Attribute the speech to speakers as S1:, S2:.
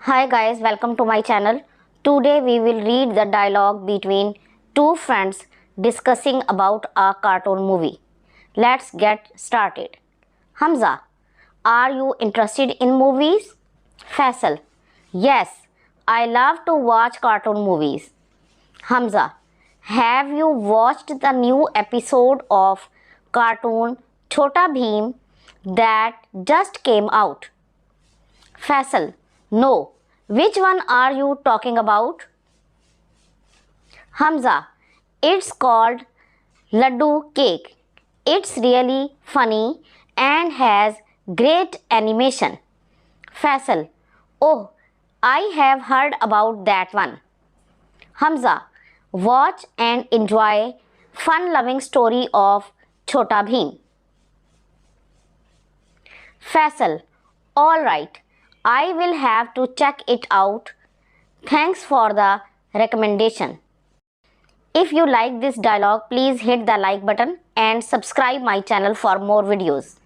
S1: Hi guys, welcome to my channel. Today we will read the dialogue between two friends discussing about a cartoon movie. Let's get started. Hamza, are you interested in movies? Faisal, yes, I love to watch cartoon movies. Hamza, have you watched the new episode of cartoon Chota Bheem that just came out? Faisal, no. Which one are you talking about? Hamza, it's called Laddu Cake. It's really funny and has great animation. Faisal, oh, I have heard about that one. Hamza, watch and enjoy fun-loving story of Chota Bheem. Faisal, alright, I will have to check it out. Thanks for the recommendation. If you like this dialogue, please hit the like button and subscribe my channel for more videos.